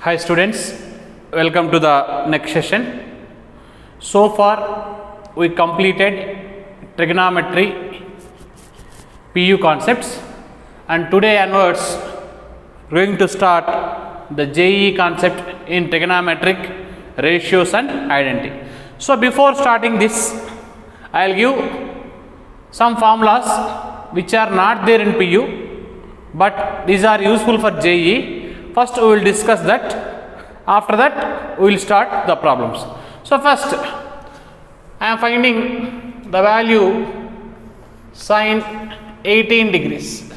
Hi students, welcome to the next session. So far we completed trigonometry PU concepts and today onwards we are going to start the JEE concept in trigonometric ratios and identity. So before starting this, I will give some formulas which are not there in PU but these are useful for JEE. First we will discuss that, after that we will start the problems. So first I am finding the value sine 18 degrees.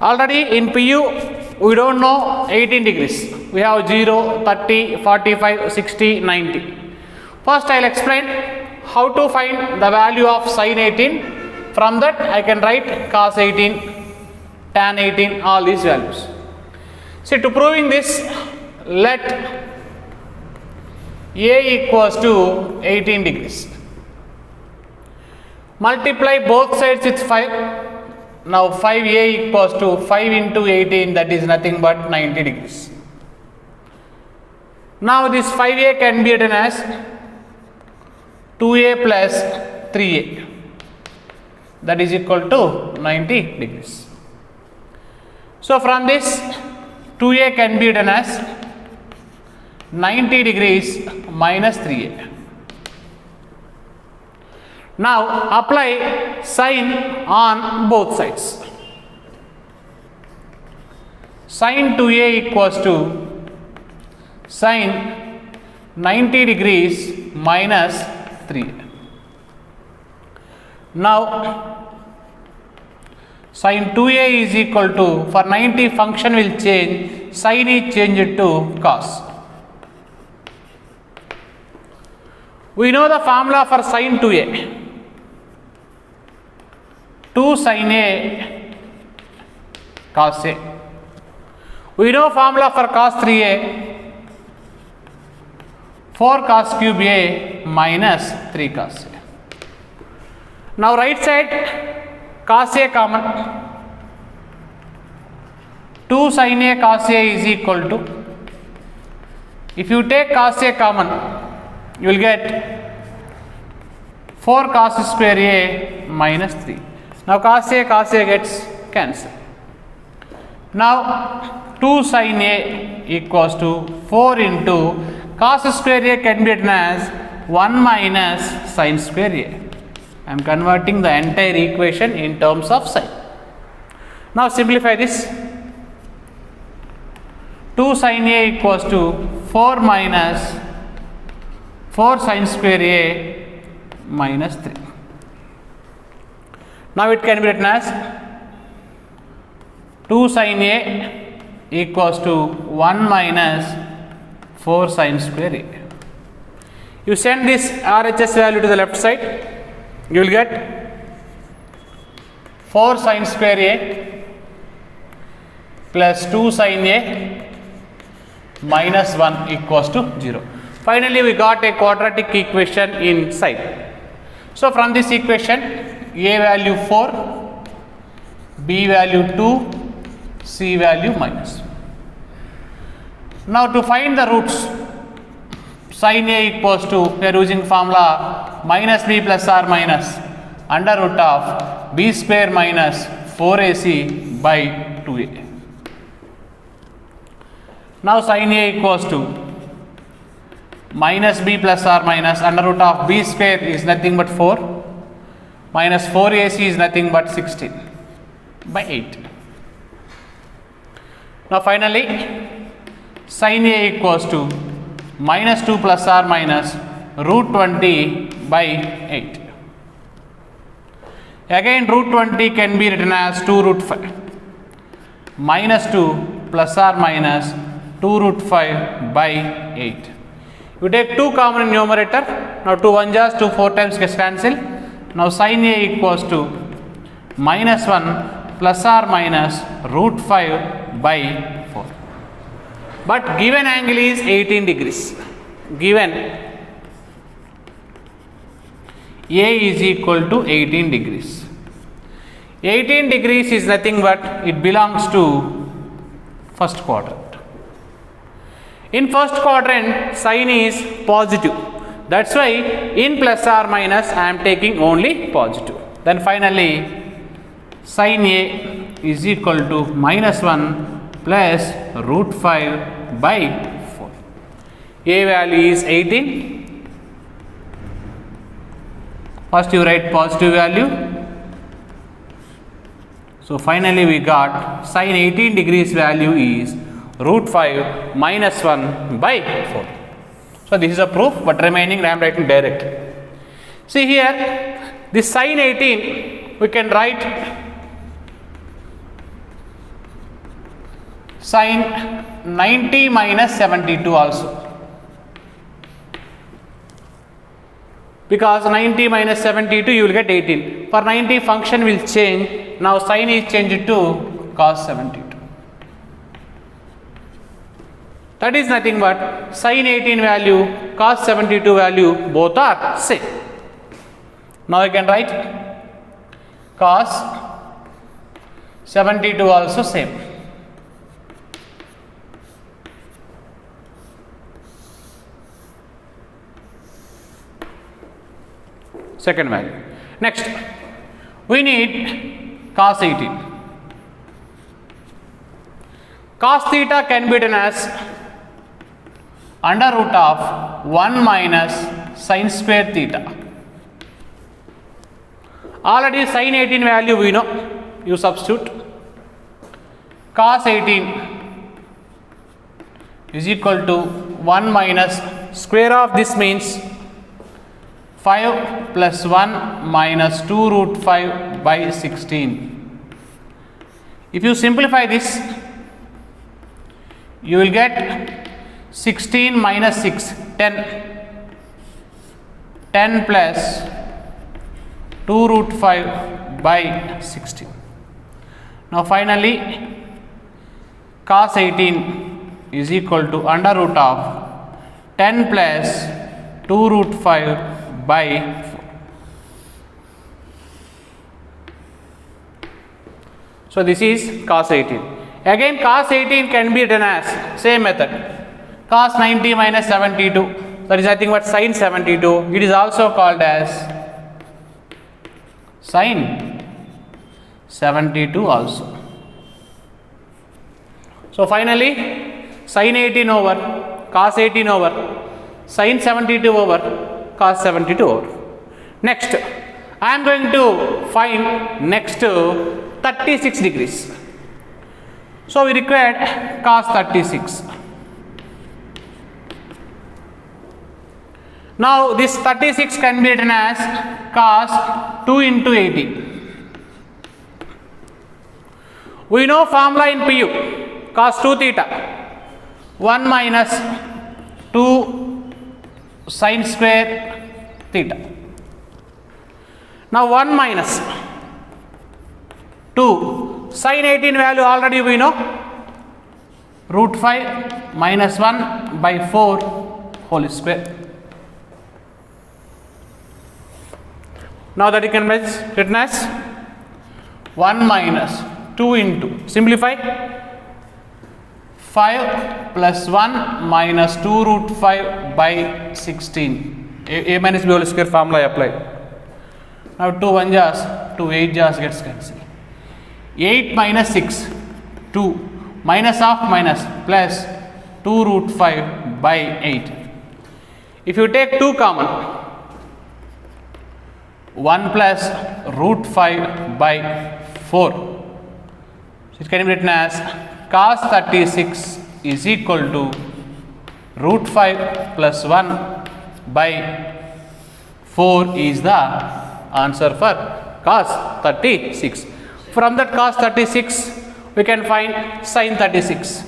Already in PU we don't know 18 degrees. We have 0, 30, 45, 60, 90. First I will explain how to find the value of sine 18. From that I can write cos 18, tan 18, all these values. See, to proving this, let A equals to 18 degrees. Multiply both sides with 5. Now 5A equals to 5 into 18, that is nothing but 90 degrees. Now this 5A can be written as 2A plus 3A, that is equal to 90 degrees. So from this 2A can be written as 90 degrees minus 3A. Now apply sine on both sides. Sine 2A equals to sine 90 degrees minus 3A. Now sine 2A is equal to, for 90 function will change, sine is changed to cos. We know the formula for sine 2A. 2 sine A cos A. We know formula for cos 3A. 4 cos cube A minus 3 cos A. Now right side cos A common. 2 sin A cos A is equal to, if you take cos A common, you will get 4 cos square A minus 3. Now cos A gets cancelled. Now 2 sin A equals to 4 into cos square A can be written as 1 minus sin square A. I am converting the entire equation in terms of sine. Now simplify this. 2 sin A equals to 4 minus 4 sin square A minus 3. Now it can be written as 2 sin A equals to 1 minus 4 sin square A. You send this RHS value to the left side, you will get 4 sin square A plus 2 sin A minus 1 equals to 0. Finally, we got a quadratic equation inside. So, from this equation, A value 4, B value 2, C value minus. Now, to find the roots, sin A equals to, we are using formula minus B plus R minus under root of B square minus 4AC by 2A. Now sin A equals to minus B plus R minus under root of B square is nothing but 4 minus 4AC is nothing but 16 by 8. Now finally sin A equals to minus 2 plus R minus root 20 by 8. Again root 20 can be written as 2 root 5 minus 2 plus R minus 2 root 5 by 8. You take 2 common in numerator. Now 2 1 just 2 4 times gets cancelled. Now sin A equals to minus 1 plus R minus root 5 by 4. But given angle is 18 degrees. Given A is equal to 18 degrees. 18 degrees is nothing but it belongs to first quadrant. In first quadrant, sign is positive. That's why in plus or minus I am taking only positive. Then finally, sin A is equal to minus 1 plus root 5 by 4. A value is 18. First you write positive value. So finally we got sin 18 degrees value is root 5 minus 1 by 4. So this is a proof, but remaining I am writing direct. See here, this sin 18 we can write sin 90 minus 72 also, because 90 minus 72 you will get 18. For 90 function will change. Now sin is changed to cos 72. That is nothing but sin 18 value, cos 72 value, both are same. Now I can write cos 72 also same. Second value. Next, we need cos 18. Cos theta can be written as under root of 1 minus sin square theta. Already sin 18 value we know, you substitute. Cos 18 is equal to 1 minus square of this means 5 plus 1 minus 2 root 5 by 16. If you simplify this, you will get 16 minus 6, 10. 10 plus 2 root 5 by 16. Now finally, cos 18 is equal to under root of 10 plus 2 root 5 by 4. So this is cos 18. Again cos 18 can be written as same method. Cos 90 minus 72, that is nothing but sin 72. It is also called as sin 72 also. So finally, sin 18 over, cos 18 over, sin 72 over, cos 72 over. Next, I am going to find next 36 degrees. So we required cos 36. Now this 36 can be written as cos 2 into 80. We know formula in PU, cos 2 theta, 1 minus 2 sin square theta. Now 1 minus 2 sin 18 value already we know, root 5 minus 1 by 4 whole square. Now that you can written as 1 minus 2 into, simplify, 5 plus 1 minus 2 root 5 by 16. A minus B whole square formula I apply. Now 2 1 jars, 2 8 jars gets cancelled. 8 minus 6, 2 minus of minus plus 2 root 5 by 8. If you take 2 common, 1 plus root 5 by 4. So it can be written as cos 36 is equal to root 5 plus 1 by 4 is the answer for cos 36. From that cos 36, we can find sin 36.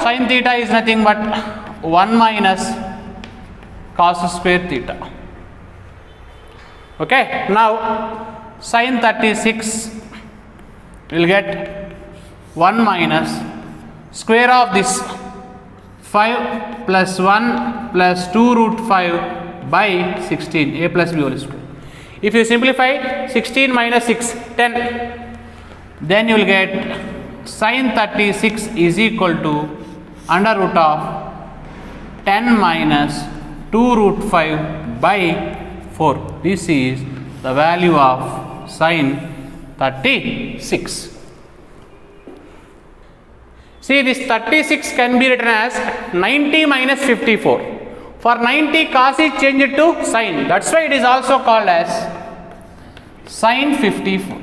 Sin theta is nothing but 1 minus cos square theta. Okay, now sin 36 will get 1 minus square of this 5 plus 1 plus 2 root 5 by 16, a plus b whole square. If you simplify 16 minus 6, 10, then you will get sin 36 is equal to under root of 10 minus 2 root 5 by 4. This is the value of sin 36. See, this 36 can be written as 90 minus 54. For 90, cos is changed to sin. That's why it is also called as sin 54.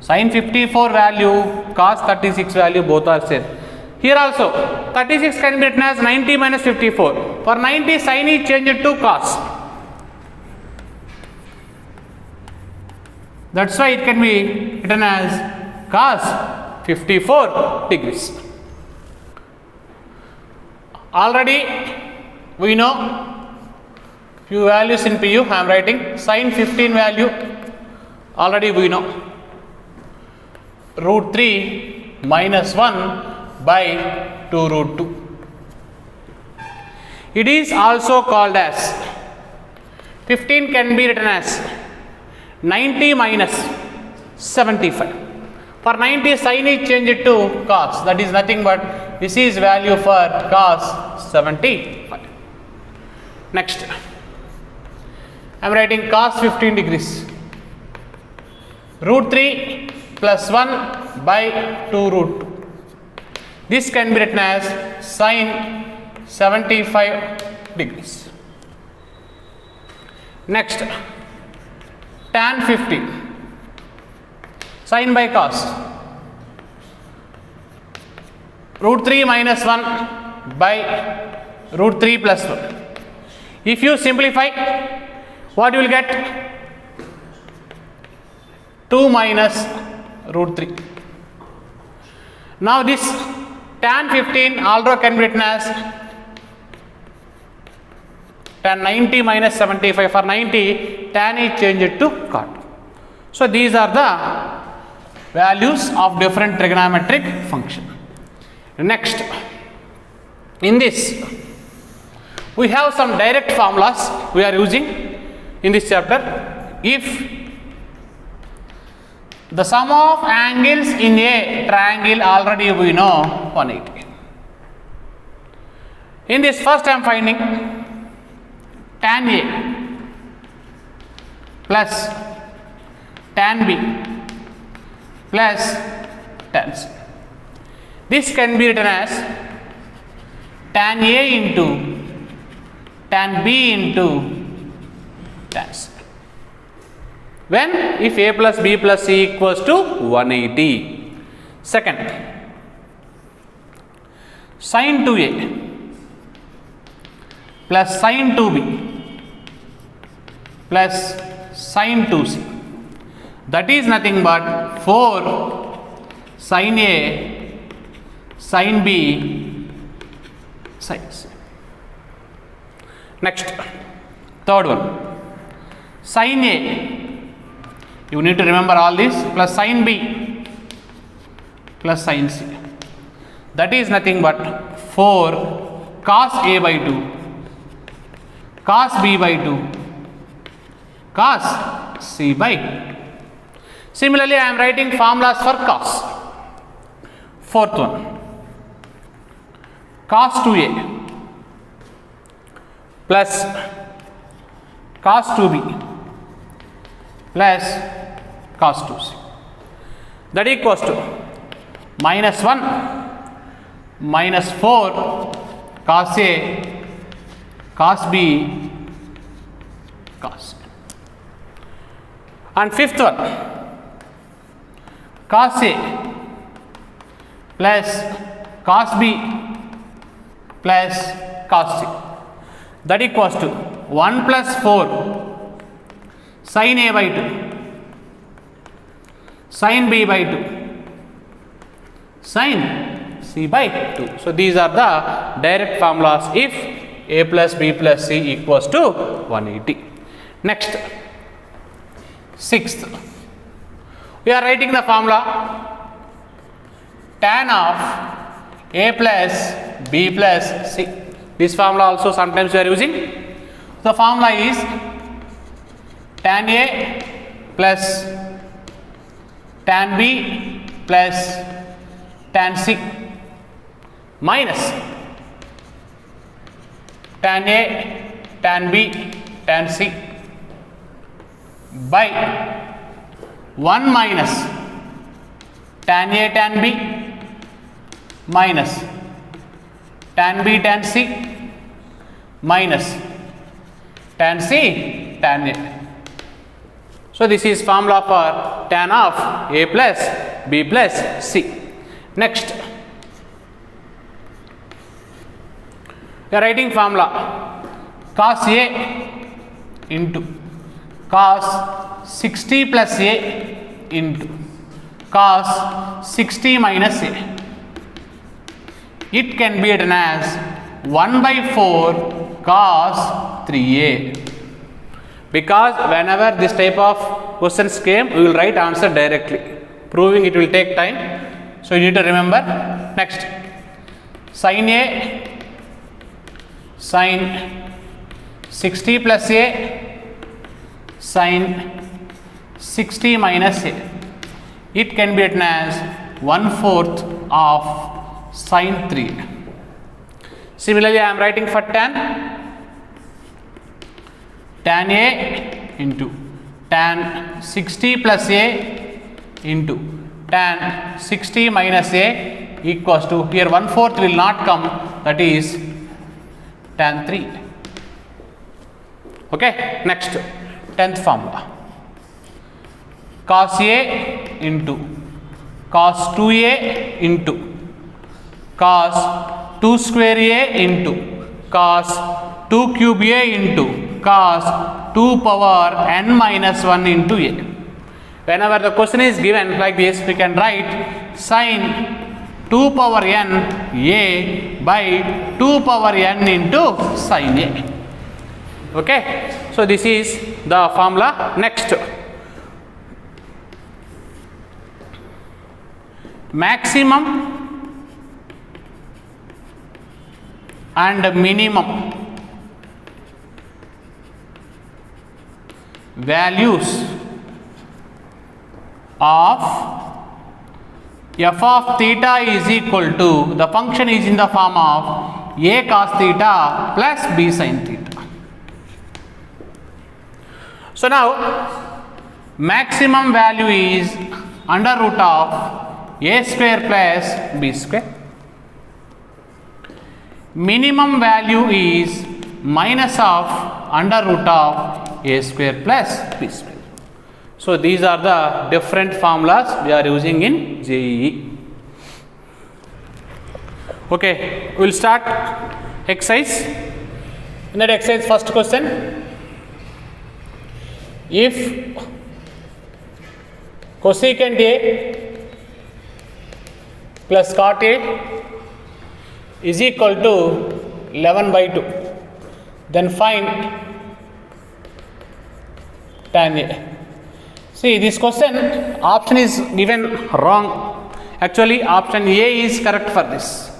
Sin 54 value, cos 36 value, both are same. Here also, 36 can be written as 90 minus 54. For 90, sin is changed to cos. That's why it can be written as cos 54 degrees. Already we know few values in PU. I am writing sin 15 value. Already we know root 3 minus 1 by 2 root 2. It is also called as 15 can be written as 90 minus 75. For 90, sin is changed to cos. That is nothing but this is value for cos 75. Next, I am writing cos 15 degrees. Root 3 plus 1 by 2 root 2. This can be written as sin 75 degrees. Next, tan 15. Sin by cos, root 3 minus 1 by root 3 plus 1. If you simplify, what you will get? 2 minus root 3. Now this tan 15 also can be written as tan 90 minus 75. For 90, tan is changed to cot. So these are the values of different trigonometric function. Next, in this we have some direct formulas we are using in this chapter. If the sum of angles in a triangle, already we know 180. In this first I am finding tan A plus tan B plus tan C. This can be written as tan A into tan B into tan C. When? If A plus B plus C equals to 180. Second, sin 2A plus sin 2B plus sin 2C. That is nothing but 4 sin A, sin B, sin C. Next, third one, sin A, you need to remember all this, plus sin B plus sin C. That is nothing but 4 cos A by 2, cos B by 2, cos C by 2. Similarly, I am writing formulas for cos. Fourth one, cos 2A plus cos 2B plus cos 2C. That equals to minus 1 minus 4 cos A, cos B, cos A. And fifth one, cos A plus cos B plus cos C. That equals to 1 plus 4 sin A by 2, sin B by 2, sin C by 2. So these are the direct formulas if A plus B plus C equals to 180. Next, sixth, we are writing the formula tan of A plus B plus C. This formula also sometimes we are using. The formula is tan A plus tan B plus tan C minus tan A, tan B, tan C by 1 minus tan A tan B minus tan B tan C minus tan C tan A. So this is formula for tan of A plus B plus C. Next, we are writing formula cos A into cos 60 plus A into cos 60 minus A. It can be written as 1 by 4 cos 3A. Because whenever this type of questions came, we will write answer directly. Proving it will take time. So you need to remember. Next, sin A, sin 60 plus A, sin 60 minus A. It can be written as 1/4 of sin 3. Similarly, I am writing for tan A into tan 60 plus A into tan 60 minus A equals to, here 1/4 will not come, that is tan 3. Okay, next 10th formula cos A into cos 2A into cos 2 square A into cos 2 cube A into cos 2 power n minus 1 into A. Whenever the question is given like this, we can write sin 2 power n A by 2 power n into sin A. Okay, so this is the formula. Next, maximum and minimum values of f of theta is equal to, the function is in the form of a cos theta plus b sin theta. So now maximum value is under root of a square plus b square. Minimum value is minus of under root of a square plus b square. So these are the different formulas we are using in JEE. Okay, we will start exercise. In that exercise, first question, if cosecant A plus cot A is equal to 11 by 2, then find tan A. See, this question option is given wrong. Actually, option A is correct for this.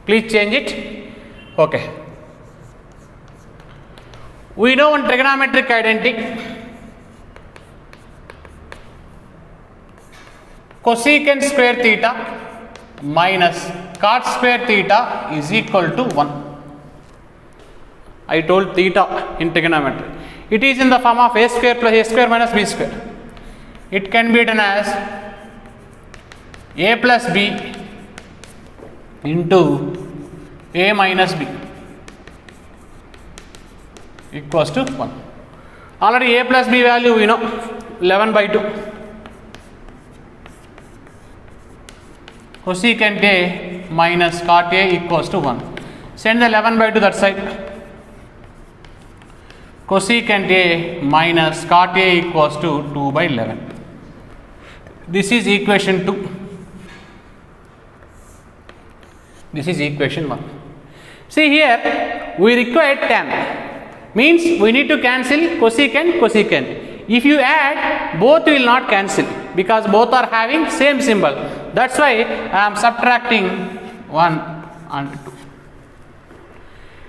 Please change it. Okay. We know one trigonometric identity. Cosecant square theta minus cot square theta is equal to 1. I told theta in trigonometry. It is in the form of a square plus a square minus b square. It can be written as a plus b into a minus b equals to 1. Already a plus b value we know 11 by 2. Cosecant A minus cot A equals to 1. Send the 11 by 2 that side. Cosecant A minus cot A equals to 2 by 11. This is equation 2. This is equation 1. See here, we require tan. Means we need to cancel cosecant, cosecant. If you add, both will not cancel because both are having same symbol. That's why I am subtracting 1 and 2.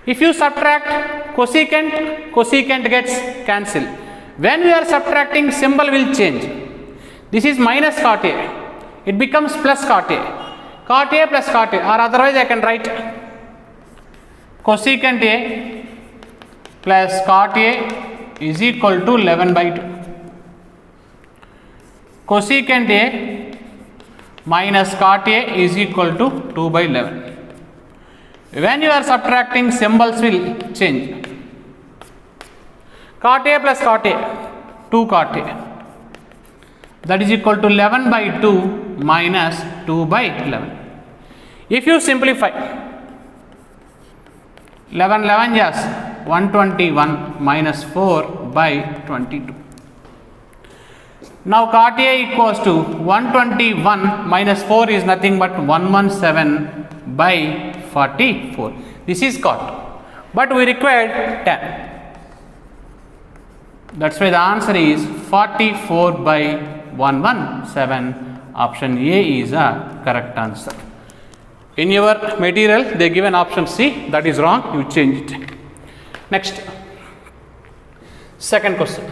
If you subtract cosecant, cosecant gets cancelled. When we are subtracting, symbol will change. This is minus cot A. It becomes plus cot A. Cot A plus cot A, or otherwise I can write cosecant A plus cot A is equal to 11 by 2. Cosecant A minus cot A is equal to 2 by 11. When you are subtracting, symbols will change. Cot A plus cot A, 2 cot A, that is equal to 11 by 2 minus 2 by 11. If you simplify, 11 11 yes, 121 minus 4 by 22. Now cot A equals to 121 minus 4 is nothing but 117 by 44. This is cot, but we required tan. That's why the answer is 44 by 117. Option A is a correct answer. In your material they given option C, that is wrong, you change it. Next, second question.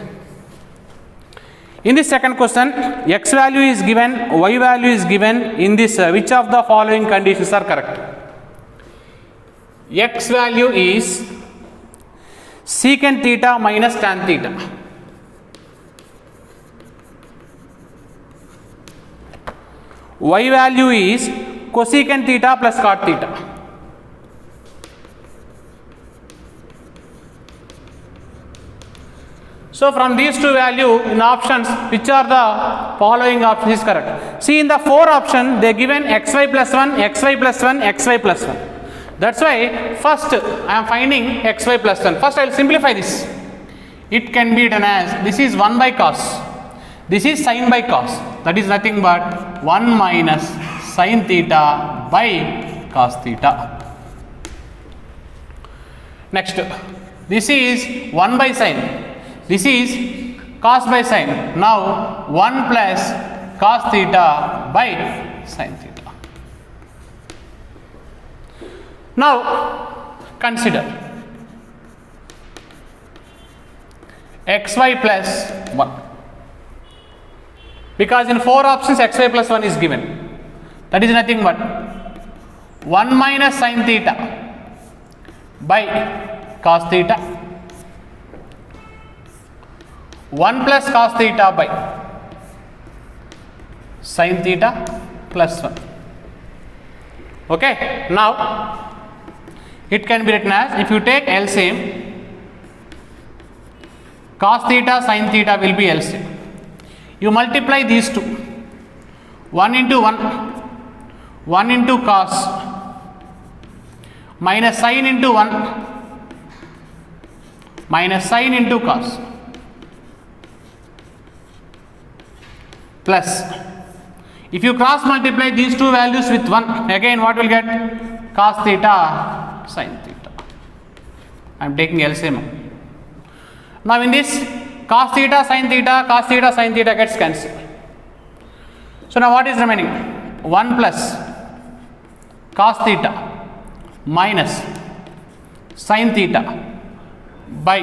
In this second question, x value is given, y value is given. In this, which of the following conditions are correct? X value is secant theta minus tan theta. Y value is cosecant theta plus cot theta. So from these two values in options, which are the following options is correct? See, in the 4 option they given xy plus 1, xy plus 1, xy plus 1. That's why first I am finding xy plus 1. First I will simplify this. It can be done as, this is 1 by cos, this is sin by cos, that is nothing but 1 minus sin theta by cos theta. Next, this is 1 by sin, this is cos by sin. Now 1 plus cos theta by sin theta. Now consider xy plus 1, because in 4 options xy plus 1 is given, that is nothing but 1 minus sin theta by cos theta, 1 plus cos theta by sin theta plus 1. Okay, now it can be written as, if you take LCM, cos theta sin theta will be LCM. You multiply these two, 1 into 1, 1 into cos minus sin into 1 minus sin into cos plus, if you cross multiply these two values with 1, again what will get? Cos theta sin theta. I am taking LCM. Now in this, cos theta sin theta gets cancelled. So now what is remaining? 1 plus cos theta minus sin theta by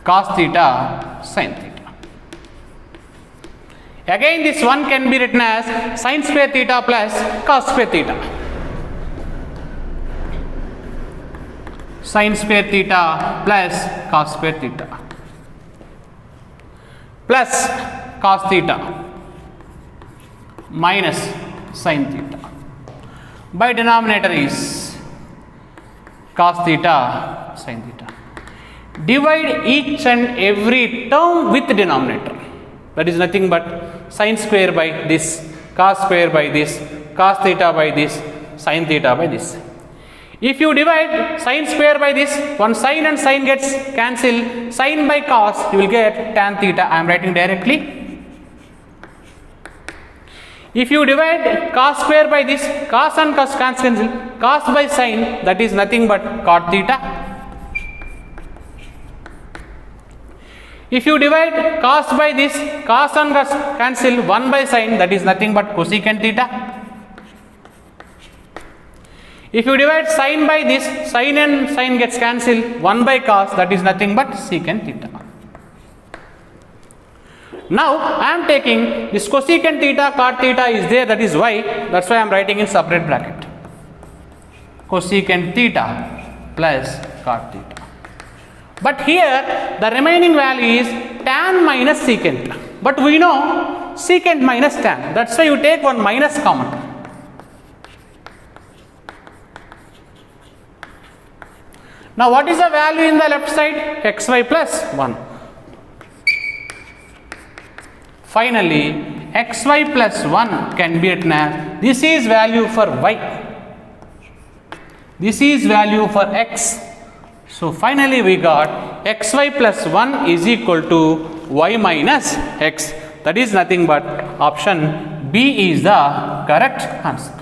cos theta sin theta. Again this 1 can be written as sin square theta plus cos square theta. Sin square theta plus cos square theta plus cos theta minus sin theta, by denominator is cos theta sin theta. Divide each and every term with denominator, that is nothing but sin square by this, cos square by this, cos theta by this, sin theta by this. If you divide sin square by this, one sin and sin gets cancelled, sin by cos you will get tan theta. I am writing directly. If you divide cos square by this, cos and cos cancel, cos by sin, that is nothing but cot theta. If you divide cos by this, cos and cos cancel, 1 by sin, that is nothing but cosecant theta. If you divide sin by this, sin and sin gets cancelled, 1 by cos, that is nothing but secant theta. Now I am taking this cosecant theta, cot theta is there, that is y, that's why I am writing in separate bracket. Cosecant theta plus cot theta. But here the remaining value is tan minus secant. But we know secant minus tan, that's why you take one minus common. Now what is the value in the left side? Xy plus 1. Finally, xy plus 1 can be written as, this is value for y, this is value for x. So finally we got xy plus 1 is equal to y minus x. That is nothing but option B is the correct answer.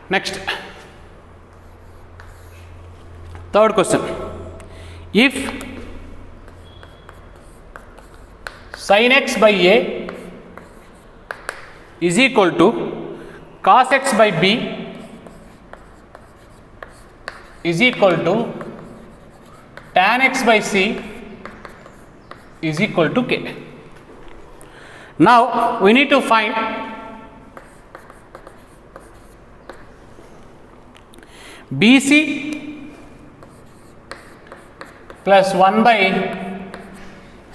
Next, third question. If sin x by a is equal to cos x by b is equal to tan x by c is equal to k. Now we need to find BC plus 1 by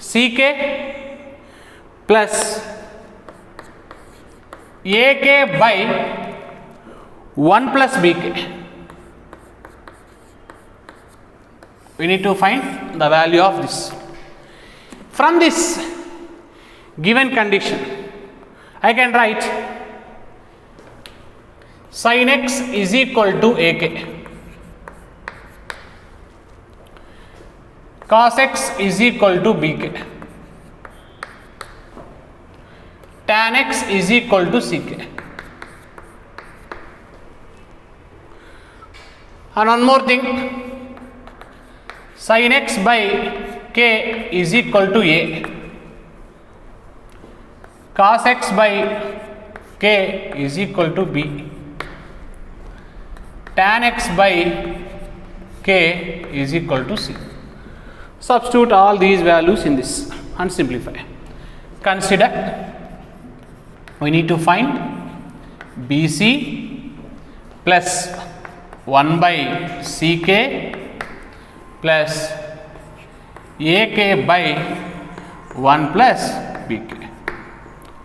CK plus AK by 1 plus BK. We need to find the value of this. From this given condition, I can write sin x is equal to AK, cos x is equal to BK, tan x is equal to CK. And one more thing, sin x by k is equal to a, cos x by k is equal to b, tan x by k is equal to c. Substitute all these values in this and simplify. Consider we need to find BC plus 1 by CK plus AK by 1 plus BK.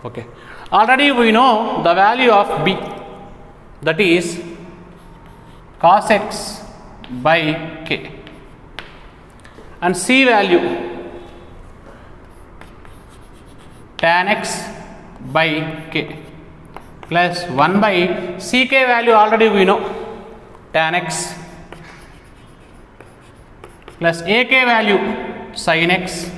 Okay. Already we know the value of B, that is cos x by K, and C value tan x by K plus 1 by CK value already we know tan x plus AK value sin x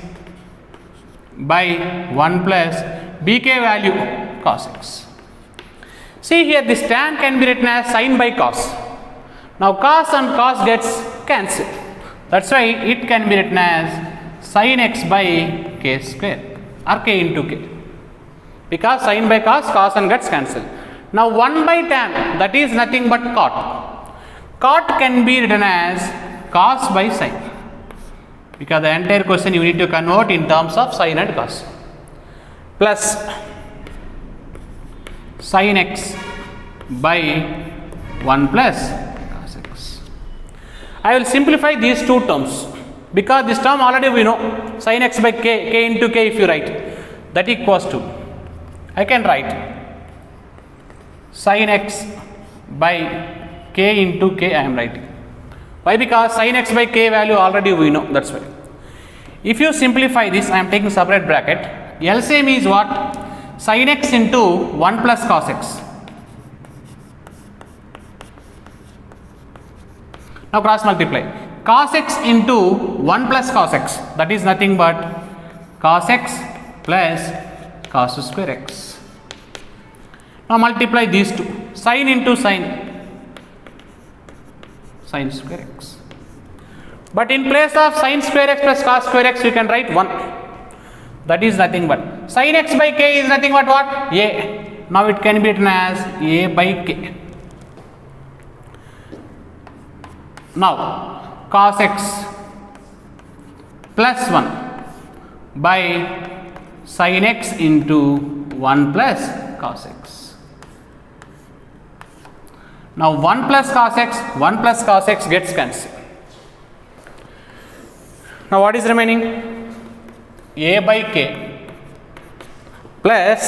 by 1 plus BK value cos x. See here, this tan can be written as sin by cos. Now cos and cos gets cancelled. That's why it can be written as sin x by k square or k into k. Because sin by cos, cos and gets cancelled. Now 1 by tan, that is nothing but cot. Cot can be written as cos by sin, because the entire question you need to convert in terms of sin and cos, plus sin x by 1 plus cos x. I will simplify these two terms, because this term already we know, sin x by k into k if you write, that equals to, I can write sin x by k into k I am writing. Why? Because sin x by k value already we know, that's why. If you simplify this, I am taking separate bracket. LCM is what? Sin x into 1 plus cos x. Now cross multiply. Cos x into 1 plus cos x, that is nothing but cos x plus cos square x. Now multiply these two. Sin into sin, sin square x. But in place of sin square x plus cos square x, you can write 1. That is nothing but sin x by k is nothing but what? A. Now it can be written as a by k. Now cos x plus 1 by sin x into 1 plus cos x. Now 1 plus cos x gets cancelled. Now what is remaining? A by k plus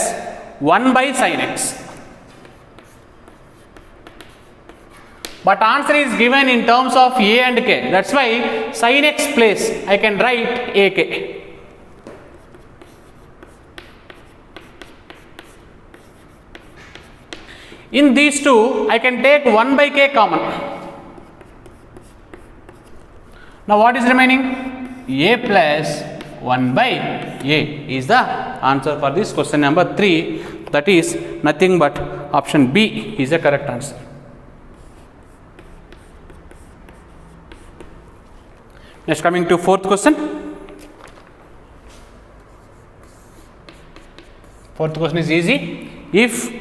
1 by sin x. But answer is given in terms of a and k. That's why sin x place I can write ak. In these two, I can take 1 by k common. Now what is remaining? A plus 1 by a is the answer for this question number 3. That is nothing but option B is the correct answer. Next, coming to fourth question. Fourth question is easy. If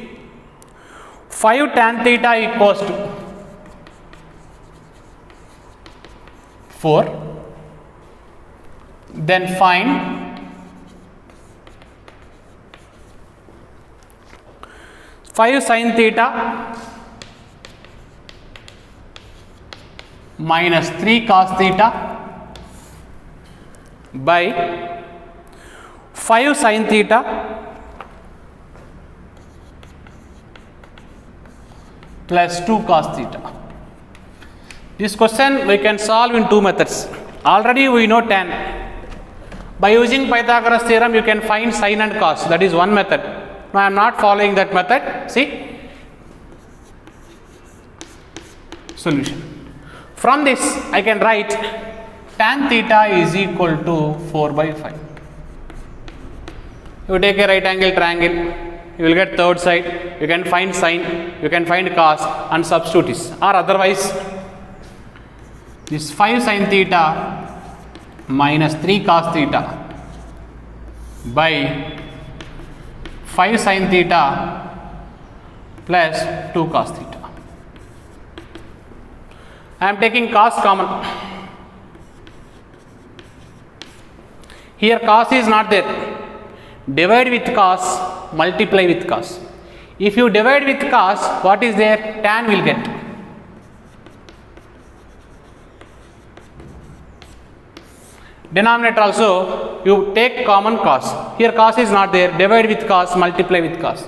5 tan theta equals to 4, then find five sin theta minus 3 cos theta by 5 sin theta plus 2 cos theta. This question we can solve in two methods. Already we know tan. By using Pythagoras theorem you can find sin and cos. That is one method. Now I am not following that method. See, solution. From this I can write tan theta is equal to 4 by 5. You take a right angle triangle, you will get third side, you can find sin, you can find cos and substitute this, or otherwise this 5 sin theta minus 3 cos theta by 5 sin theta plus 2 cos theta. I am taking cos common. Here cos is not there. Divide with cos, multiply with cos. If you divide with cos, what is there? Tan will get. Denominator also you take common cos. Here cos is not there. Divide with cos, multiply with cos.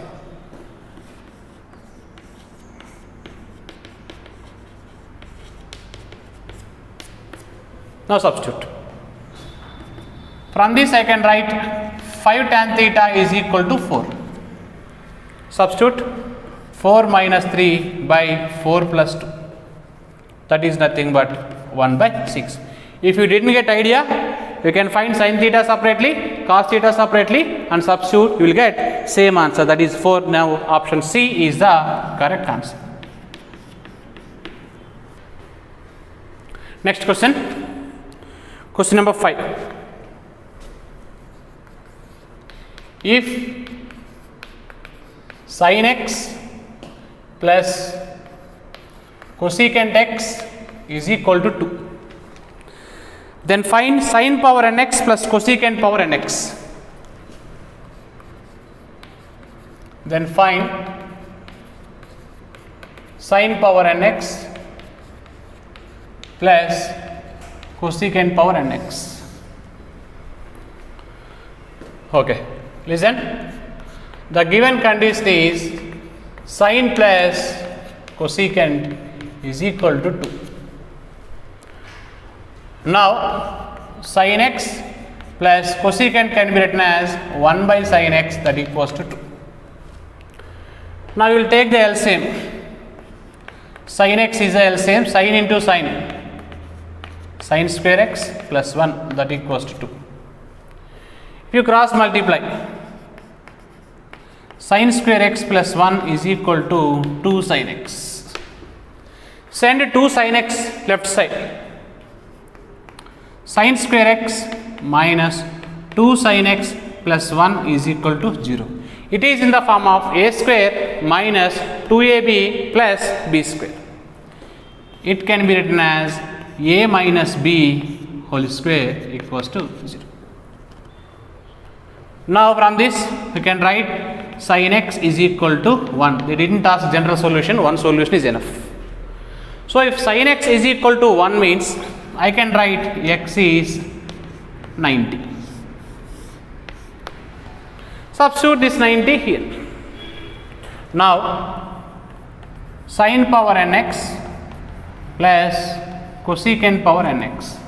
Now substitute. From this I can write 5 tan theta is equal to 4. Substitute 4 minus 3 by 4 plus 2. That is nothing but 1 by 6. If you didn't get idea, you can find sin theta separately, cos theta separately and substitute, you will get same answer, that is 4. Now option C is the correct answer. Next question. Question number 5. If sin x plus cosecant x is equal to 2, then find sin power nx plus cosecant power nx. Then find sin power nx plus cosecant power nx. Okay, listen. The given condition is sin plus cosecant is equal to 2. Now sin x plus cosecant can be written as 1 by sin x, that equals to 2. Now you will take the LCM. Sin x is the LCM, sin into sin, sin square x plus 1, that equals to 2. If you cross multiply, sin square x plus 1 is equal to 2 sin x. Send 2 sin x left side. Sin square x minus 2 sin x plus 1 is equal to 0. It is in the form of a square minus 2ab plus b square. It can be written as a minus b whole square equals to 0. Now from this we can write sin x is equal to 1. They didn't ask general solution, one solution is enough. So if sin x is equal to 1 means I can write x is 90. Substitute this 90 here. Now sin power nx plus cosecant power nx.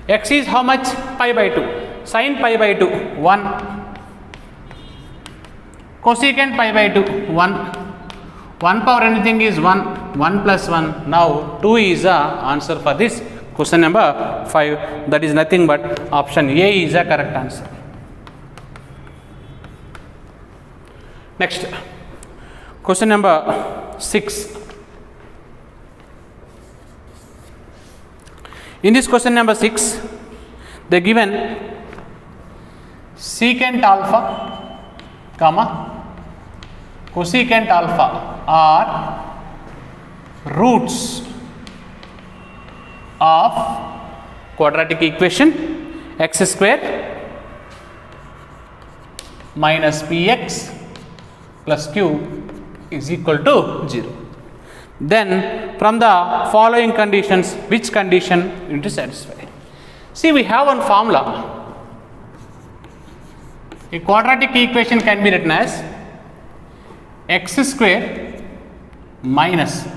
X is how much? Pi by 2. Sin pi by 2 1, cosecant pi by 2 1, 1 power anything is 1, 1 plus 1. Now 2 is the answer for this question number 5. That is nothing but option A is the correct answer. Next, question number 6. In this question number 6, they given secant alpha, comma, cosecant alpha are roots of quadratic equation x square minus px plus q is equal to 0. Then from the following conditions, which condition you need to satisfy? See, we have one formula. A quadratic equation can be written as x square minus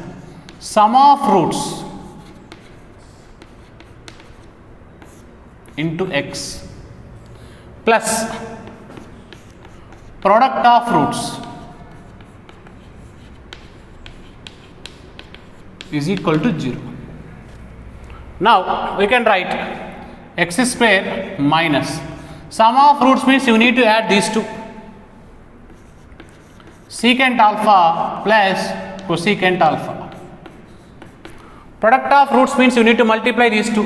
sum of roots into x plus product of roots is equal to 0. Now we can write x square minus sum of roots means you need to add these two, secant alpha plus cosecant alpha. Product of roots means you need to multiply these two,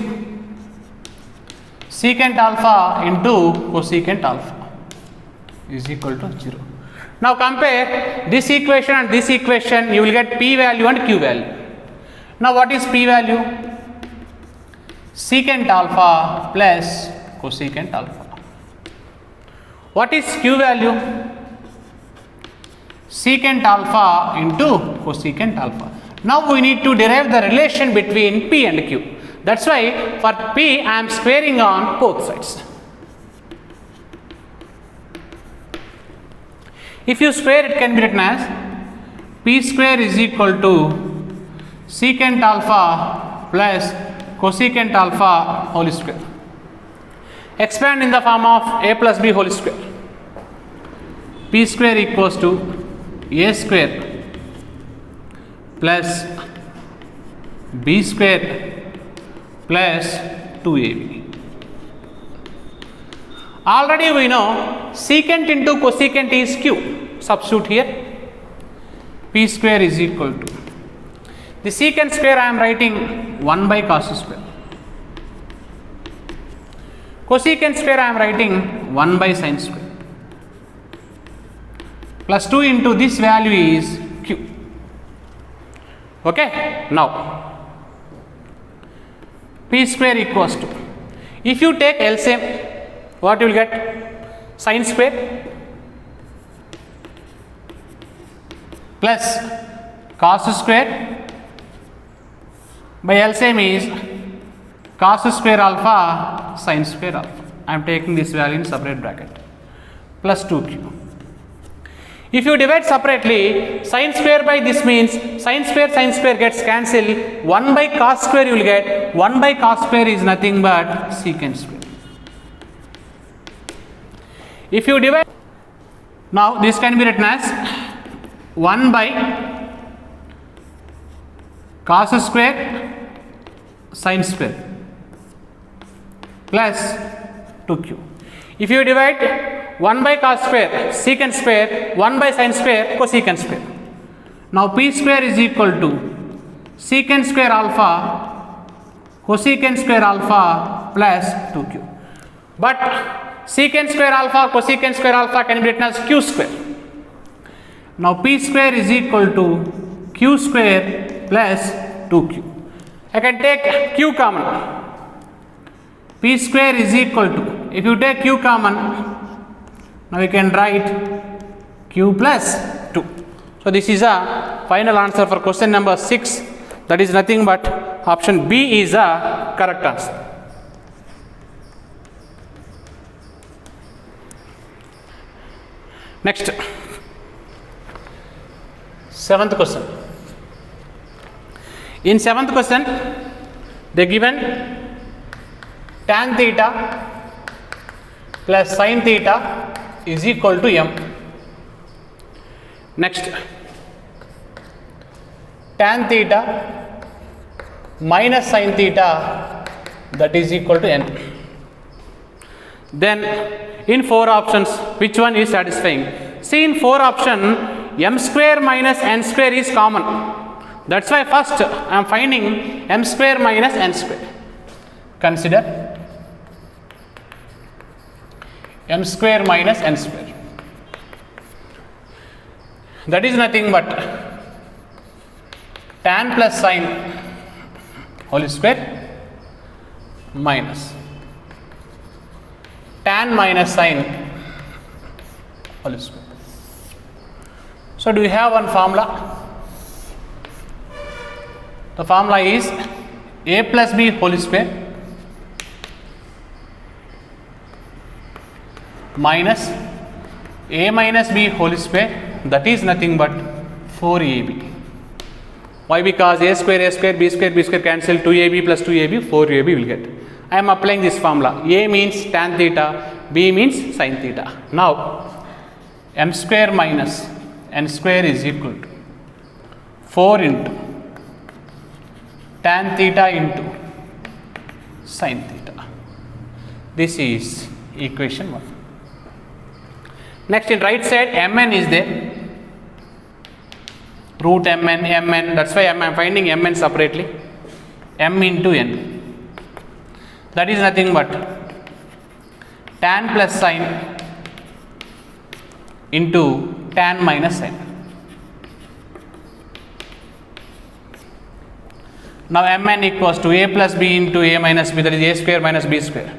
secant alpha into cosecant alpha is equal to 0. Now compare this equation and this equation, you will get p value and q value. Now what is p value? Secant alpha plus cosecant alpha. What is q value? Secant alpha into cosecant alpha. Now we need to derive the relation between p and q. That's why for p I am squaring on both sides. If you square, it can be written as p square is equal to secant alpha plus cosecant alpha whole square. Expand in the form of a plus b whole square. P square equals to a square plus b square plus 2ab. Already we know secant into cosecant is q. Substitute here. P square is equal to the secant square I am writing 1 by cos square. Cosecant square I am writing 1 by sin square. Plus 2 into this value is q. Okay. Now p square equals to, if you take LCM, what you will get? Sin square plus cos square by LCM is cos square alpha sin square alpha. I am taking this value in separate bracket plus 2q. If you divide separately, sin square by this means sin square gets cancelled. 1 by cos square you will get. 1 by cos square is nothing but secant square. If you divide, now this can be written as 1 by cos square sin square plus 2q. If you divide 1 by cos square secant square, 1 by sin square cosecant square. Now p square is equal to secant square alpha cosecant square alpha plus 2q. But secant square alpha cosecant square alpha can be written as q square. Now p square is equal to q square plus 2q. I can take q common. P square is equal to, if you take q common, now you can write q plus 2. So this is a final answer for question number 6. That is nothing but option B is a correct answer. Next, 7th question. In 7th question, they given tan theta plus sin theta is equal to m. Next, tan theta minus sin theta, that is equal to n. Then in 4 options, which one is satisfying? See, in 4 option, m square minus n square is common. That's why first I am finding m square minus n square. Consider m square minus n square. That is nothing but tan plus sin whole square minus tan minus sin whole square. So do we have one formula? The formula is a plus b whole square minus a minus b whole square, that is nothing but 4ab. Why? Because a square, b square cancel, 2ab plus 2ab, 4ab will get. I am applying this formula. A means tan theta, b means sin theta. Now m square minus n square is equal to 4 into tan theta into sin theta. This is equation 1. Next, in right side, mn is there. Root mn, that's why I am finding mn separately. M into n. That is nothing but tan plus sin into tan minus sin. Now mn equals to a plus b into a minus b, that is a square minus b square.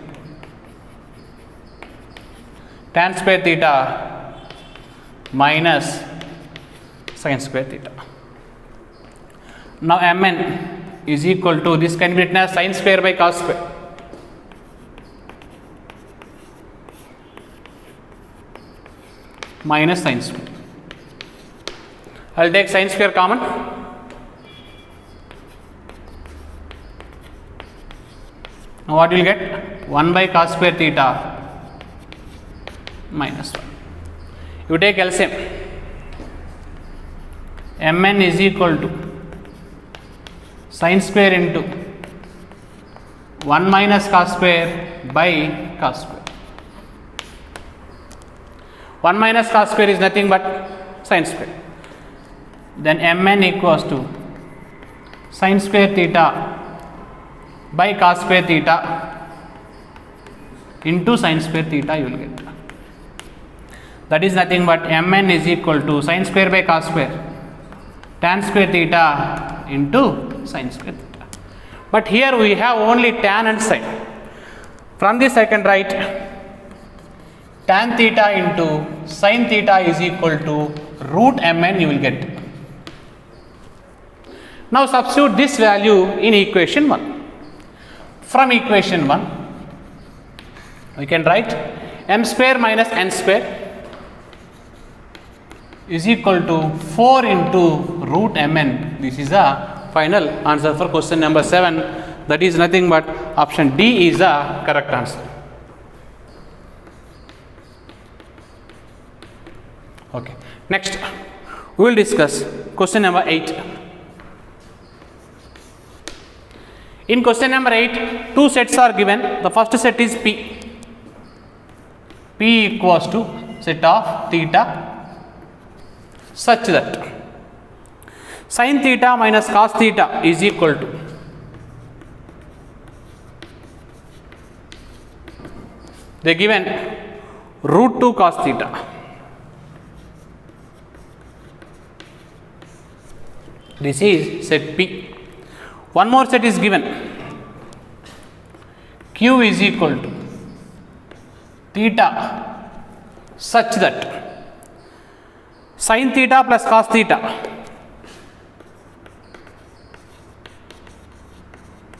Tan square theta minus sin square theta. Now mn is equal to, this can be written as sin square by cos square. Minus sin square. I will take sin square common. Now what you will get? 1 by cos square theta minus 1. You take LCM. Mn is equal to sin square into 1 minus cos square by cos square. 1 minus cos square is nothing but sin square. Then mn equals to sin square theta by cos square theta into sin square theta, you will get. That is nothing but mn is equal to sin square by cos square tan square theta into sin square theta. But here we have only tan and sin. From this I can write tan theta into sin theta is equal to root mn, you will get. Now substitute this value in equation 1. From equation 1, we can write m square minus n square is equal to 4 into root mn. This is the final answer for question number 7. That is nothing but option D is the correct answer. Okay. Next, we will discuss question number 8. In question number 8, 2 sets are given. The first set is P. P equals to set of theta such that sin theta minus cos theta is equal to they given root 2 cos theta. This is set P. One more set is given, Q is equal to theta such that sin theta plus cos theta,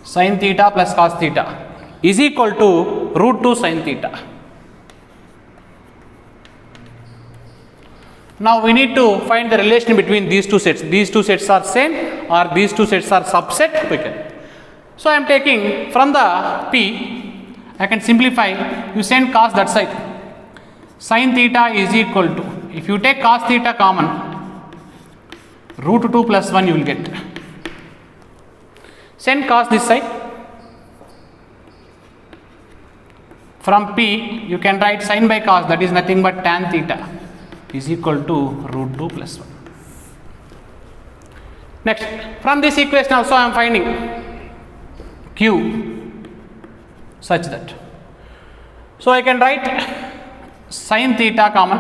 sin theta plus cos theta is equal to root 2 sin theta. Now we need to find the relation between these two sets. These two sets are same or these two sets are subset, we can. So I am taking from the P, I can simplify, you send cos that side. Sin theta is equal to, if you take cos theta common, root 2 plus 1 you will get. Send cos this side. From P you can write sin by cos, that is nothing but tan theta is equal to root 2 plus 1. Next, from this equation also I am finding Q such that. So I can write sin theta common,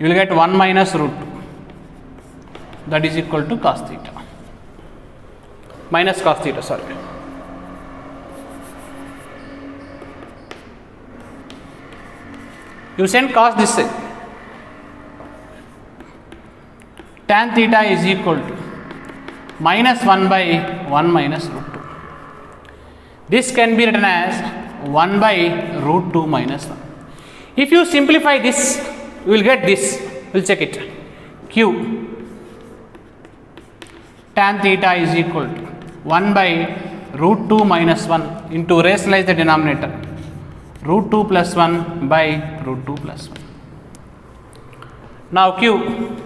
you will get 1 minus root 2, that is equal to cos theta, minus cos theta, sorry. You send cos this side. Tan theta is equal to minus 1 by 1 minus root 2. This can be written as 1 by root 2 minus 1. If you simplify this, you will get this. We will check it. Q tan theta is equal to 1 by root 2 minus 1 into rationalize the denominator, root 2 plus 1 by root 2 plus 1. Now Q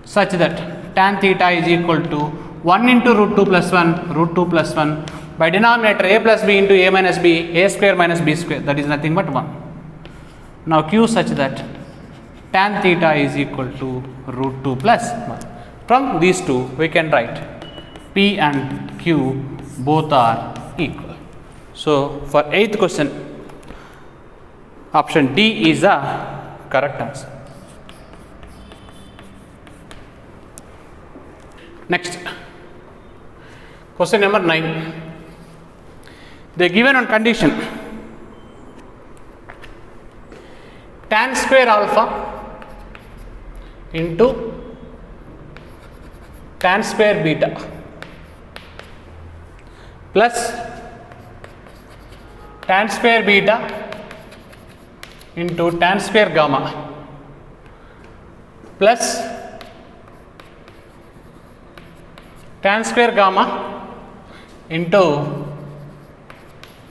such that tan theta is equal to 1 into root 2 plus 1, root 2 plus 1 by denominator a plus b into a minus b, a square minus b square, that is nothing but 1. Now Q such that tan theta is equal to root 2 plus 1. From these two we can write P and Q both are equal. So for 8th question, option D is the correct answer. Next, question number 9. They are given on condition tan square alpha into tan square beta plus tan square beta into tan square gamma plus tan square gamma into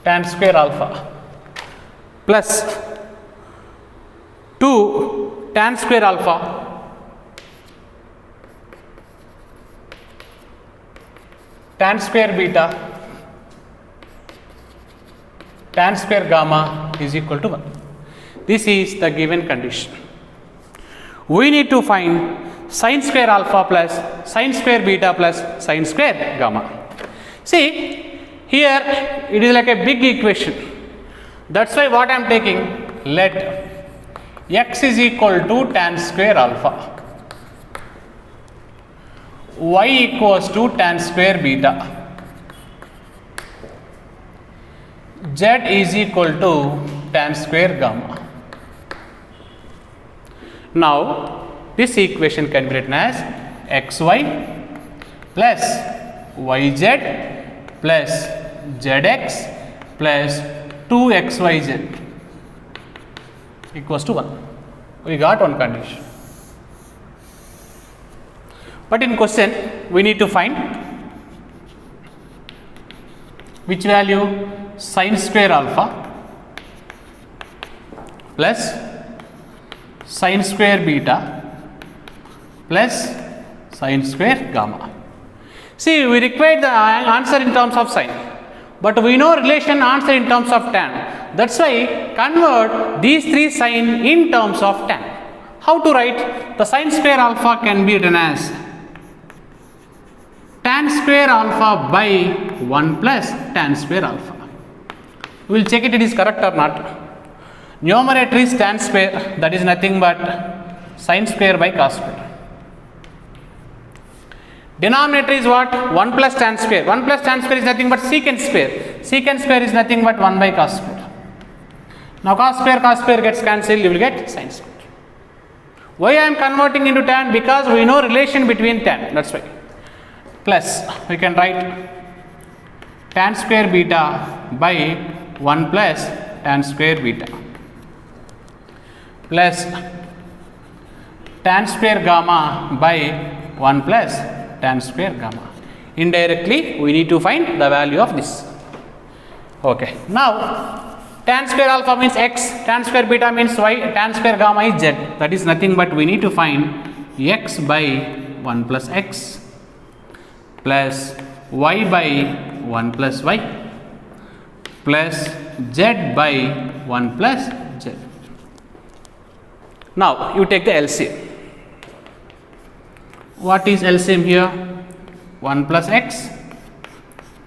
tan square alpha plus 2 tan square alpha tan square beta tan square gamma is equal to 1. This is the given condition. We need to find sin square alpha plus sin square beta plus sin square gamma. See, here it is like a big equation. That's why what I am taking, let x is equal to tan square alpha, y equals to tan square beta, z is equal to tan square gamma. Now this equation can be written as xy plus yz plus zx plus 2xyz equals to 1. We got one condition. But in question we need to find which value, sin square alpha plus sin square beta plus sin square gamma. See, we require the answer in terms of sin, but we know relation answer in terms of tan. That's why convert these three sin in terms of tan. How to write? The sin square alpha can be written as tan square alpha by 1 plus tan square alpha. We will check it is correct or not. Numerator is tan square, that is nothing but sin square by cos square. Denominator is what? 1 plus tan square. 1 plus tan square is nothing but secant square. Secant square is nothing but 1 by cos square. Now cos square gets cancelled, you will get sin square. Why I am converting into tan? Because we know relation between tan, that's why. Plus, we can write tan square beta by 1 plus tan square beta plus tan square gamma by 1 plus tan square gamma. Indirectly, we need to find the value of this. Okay. Now, tan square alpha means x, tan square beta means y, tan square gamma is z. That is nothing but we need to find x by 1 plus x plus y by 1 plus y plus z by 1 plus z. Now, you take the LCM. What is LCM here? 1 plus x,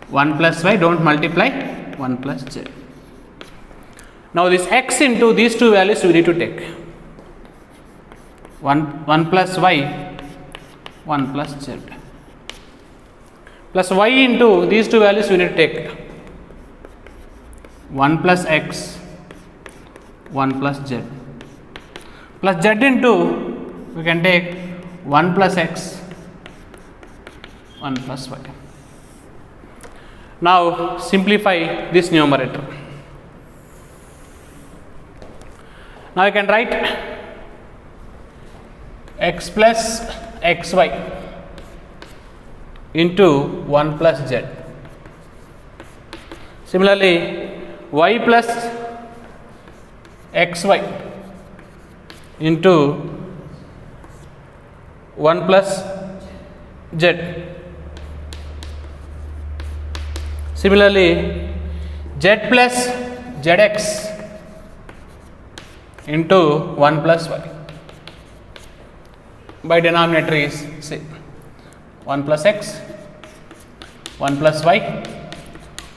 1 plus y, don't multiply, 1 plus z. Now, this x into these two values we need to take. 1 plus y, 1 plus z. Plus y into these two values we need to take. 1 plus x, 1 plus z. Plus z into, we can take 1 plus x, 1 plus y. Now, simplify this numerator. Now, I can write x plus xy into 1 plus z. Similarly, y plus xy into 1 plus z. Similarly, z plus zx into 1 plus y. By denominator is say 1 plus x, 1 plus y,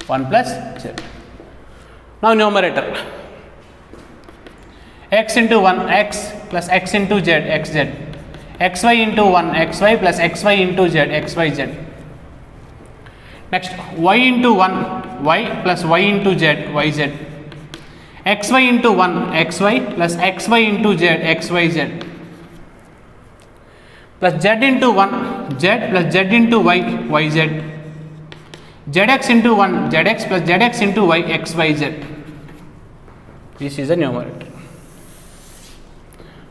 1 plus z. Now numerator x into 1 x plus x into z xz, xy into 1 xy plus xy into z xyz. Next y into 1 y plus y into z yz, xy into 1 xy plus xy into z xyz, plus z into 1 z plus z into y yz, zx into 1 zx plus zx into y xyz. This is the numerator.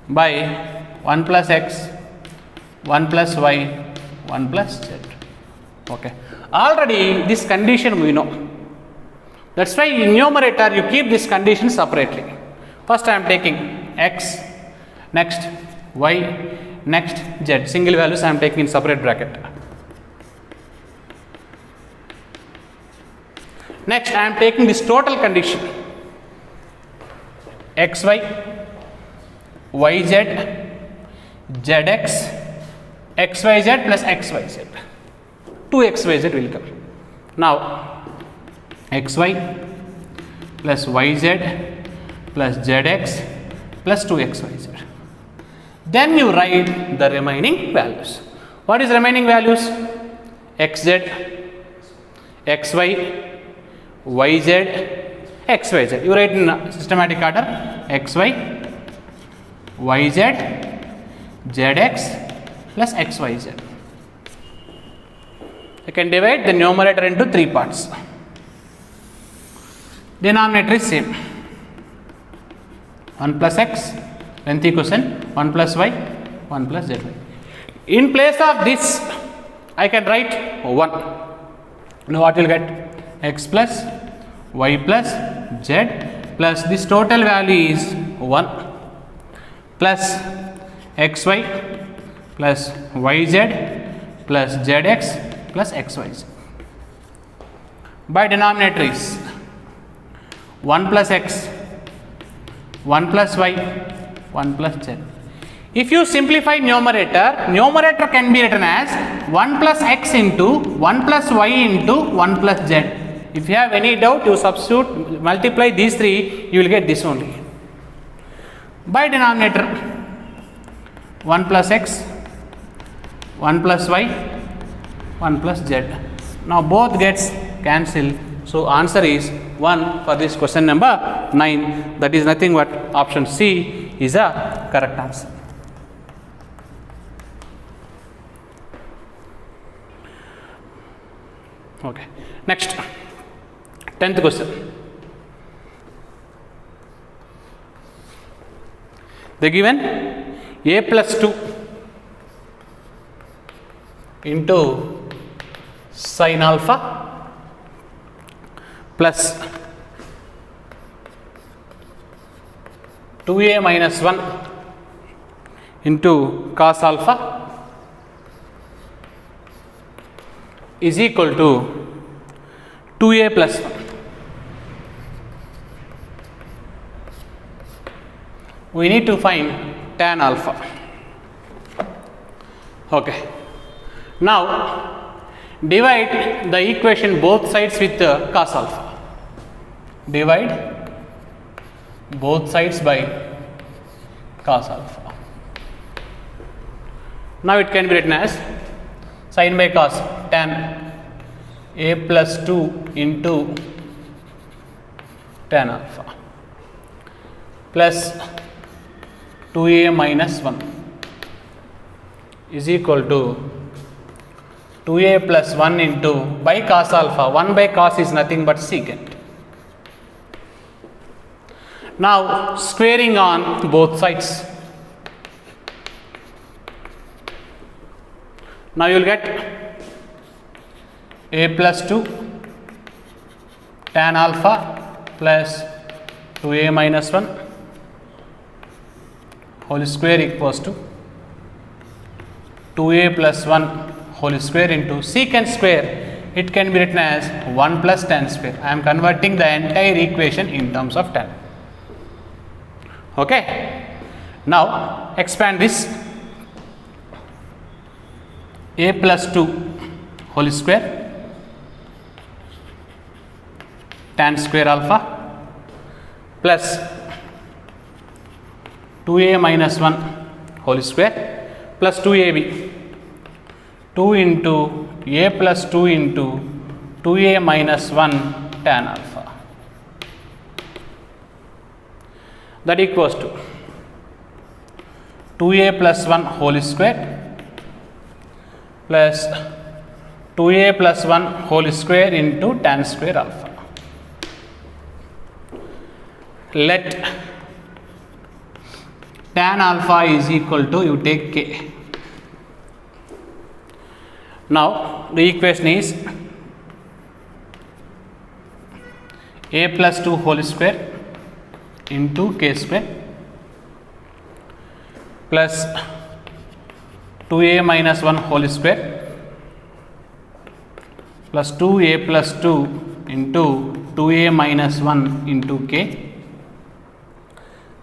By 1 plus x, 1 plus y, 1 plus z. Okay. Already this condition we know. That's why in numerator you keep this condition separately. First I am taking x, next y, next z. Single values I am taking in separate bracket. Next I am taking this total condition. xy, yz, zx, xyz plus xyz. 2xyz will come. Now, xy plus yz plus zx plus 2xyz. Then you write the remaining values. What is remaining values? xz, xy, yz, xyz. You write in systematic order xy, yz, zx plus xyz. You can divide the numerator into 3 parts. Denominator is same. 1 plus x, length equation, 1 plus y, 1 plus zy. In place of this, I can write 1. Now what you will get? X plus y plus z plus this total value is 1 plus xy plus yz plus zx plus xyz. By denominator is 1 plus x, 1 plus y, 1 plus z. If you simplify numerator, numerator can be written as 1 plus x into 1 plus y into 1 plus z. If you have any doubt, you substitute, multiply these 3, you will get this only. By denominator 1 plus x, 1 plus y, 1 plus z. Now both gets cancelled. So answer is 1 for this question number 9. That is nothing but option C is a correct answer. Okay. Next, 10th question. They given a plus 2 into sin alpha plus 2a minus 1 into cos alpha is equal to 2a plus 1. We need to find tan alpha. Okay. Now divide the equation both sides with cos alpha. Divide both sides by cos alpha. Now it can be written as sin by cos tan a plus 2 into tan alpha plus 2a minus 1 is equal to 2a plus 1 into by cos alpha. 1 by cos is nothing but secant. Now squaring on both sides. Now you will get a plus 2 tan alpha plus 2a minus 1 whole square equals to 2a plus 1 whole square into secant square. It can be written as 1 plus tan square. I am converting the entire equation in terms of tan. Okay. Now expand this. A plus 2 whole square tan square alpha plus 2a minus 1 whole square plus 2ab. 2 into a plus 2 into 2a minus 1 tan alpha. That equals to 2a plus 1 whole square plus 2a plus 1 whole square into tan square alpha. Let tan alpha is equal to, you take k. Now the equation is a plus 2 whole square into k square plus 2a minus 1 whole square plus 2a plus 2 into 2a minus 1 into k.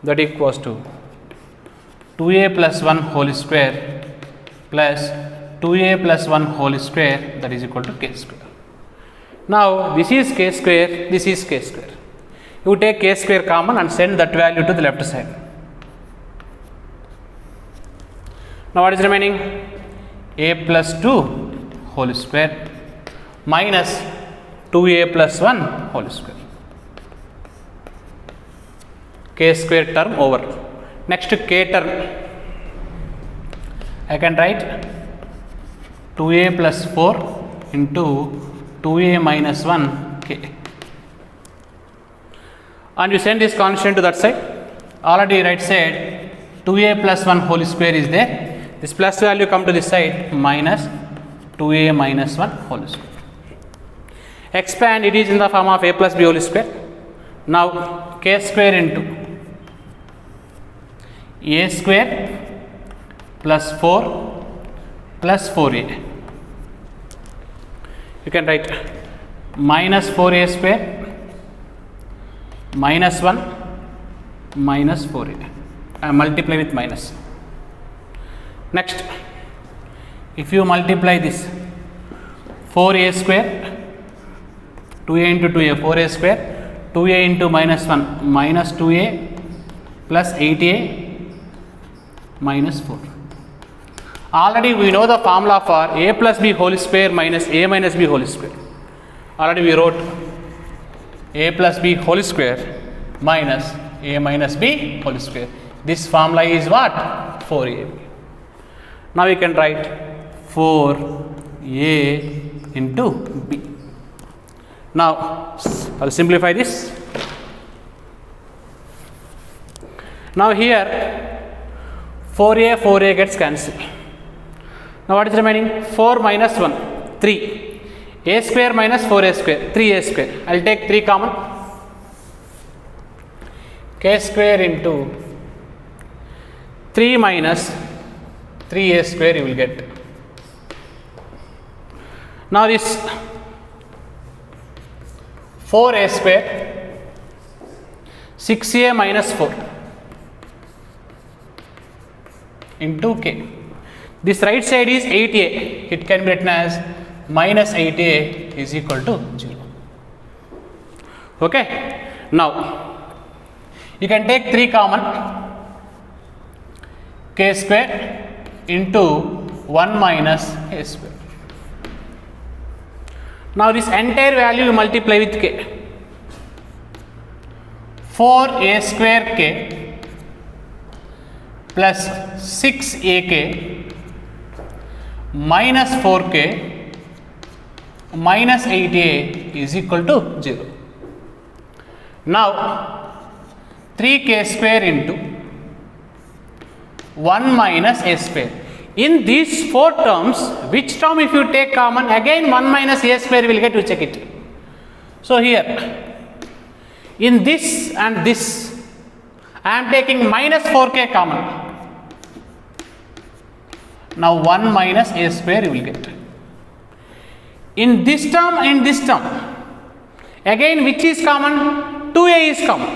That equals to 2a plus 1 whole square plus 2a plus 1 whole square, that is equal to k square. Now this is k square, this is k square. You take k square common and send that value to the left side. Now what is remaining? A plus 2 whole square minus 2a plus 1 whole square. K square term over. Next k term. I can write 2a plus 4 into 2a minus 1 k. And you send this constant to that side. Already right side 2a plus 1 whole square is there. This plus value come to this side minus 2a minus 1 whole square. Expand, it is in the form of a plus b whole square. Now k square into a square plus 4 plus 4a. You can write minus 4a square minus 1 minus 4a. I multiply with minus. Next, if you multiply this 4a square, 2a into 2a, 4a square, 2a into minus 1 minus 2a plus 8a minus 4. Already we know the formula for a plus b whole square minus a minus b whole square. Already we wrote a plus b whole square minus a minus b whole square. This formula is what? 4ab. Now we can write 4a into b. Now I'll simplify this. Now here 4a gets cancelled. Now what is remaining? 4 minus 1, 3. A square minus 4a square, 3a square. I'll take 3 common. K square into 3 minus 3a square you will get. Now this 4a square, 6a minus 4 into k. This right side is 8a. It can be written as minus 8a is equal to 0. Okay. Now you can take 3 common. K square into 1 minus a square. Now this entire value you multiply with k. 4a square k plus 6ak minus 4k minus 8a is equal to 0. Now 3k square into 1 minus a square. In these 4 terms, which term if you take common, again 1 minus a square will get, you check it. So here in this and this I am taking minus 4k common. Now 1 minus a square you will get. In this term and this term, again which is common? 2a is common.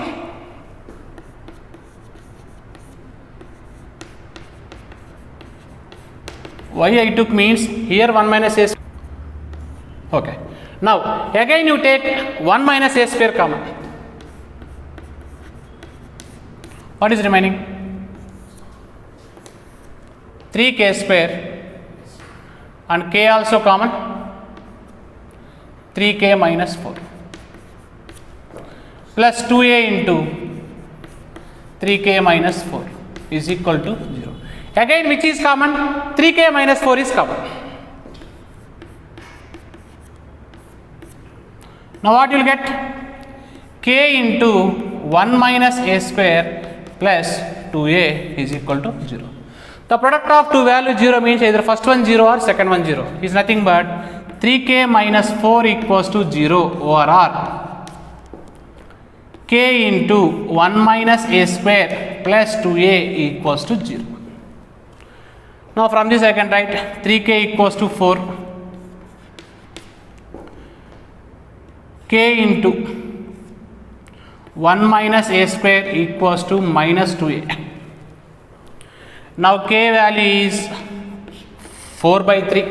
Why I took means here 1 minus a square. Okay. Now again you take 1 minus a square common. What is remaining? 3k square and k also common. 3k minus 4 plus 2a into 3k minus 4 is equal to 0. Again which is common? 3k minus 4 is common. Now what you will get? K into 1 minus a square plus 2a is equal to 0. The product of two values 0 means either first one 0 or second one 0 is nothing but 3k minus 4 equals to 0 over r. K into 1 minus a square plus 2a equals to 0. Now from this I can write 3k equals to 4. K into 1 minus a square equals to minus 2a. Now k value is 4 by 3.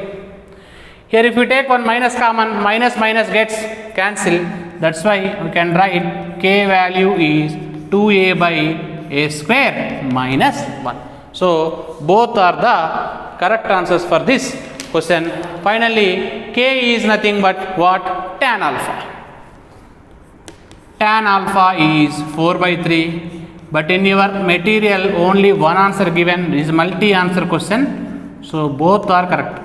Here if you take one minus common, minus minus gets cancelled. That's why we can write k value is 2a by a square minus 1. So both are the correct answers for this question. Finally k is nothing but what? Tan alpha. Tan alpha is 4 by 3. But in your material only one answer given, is multi-answer question. So both are correct.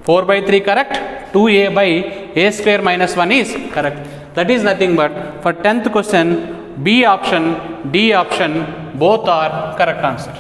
4 by 3 correct, 2a by a square minus 1 is correct. That is nothing but for 10th question, B option, D option, both are correct answer.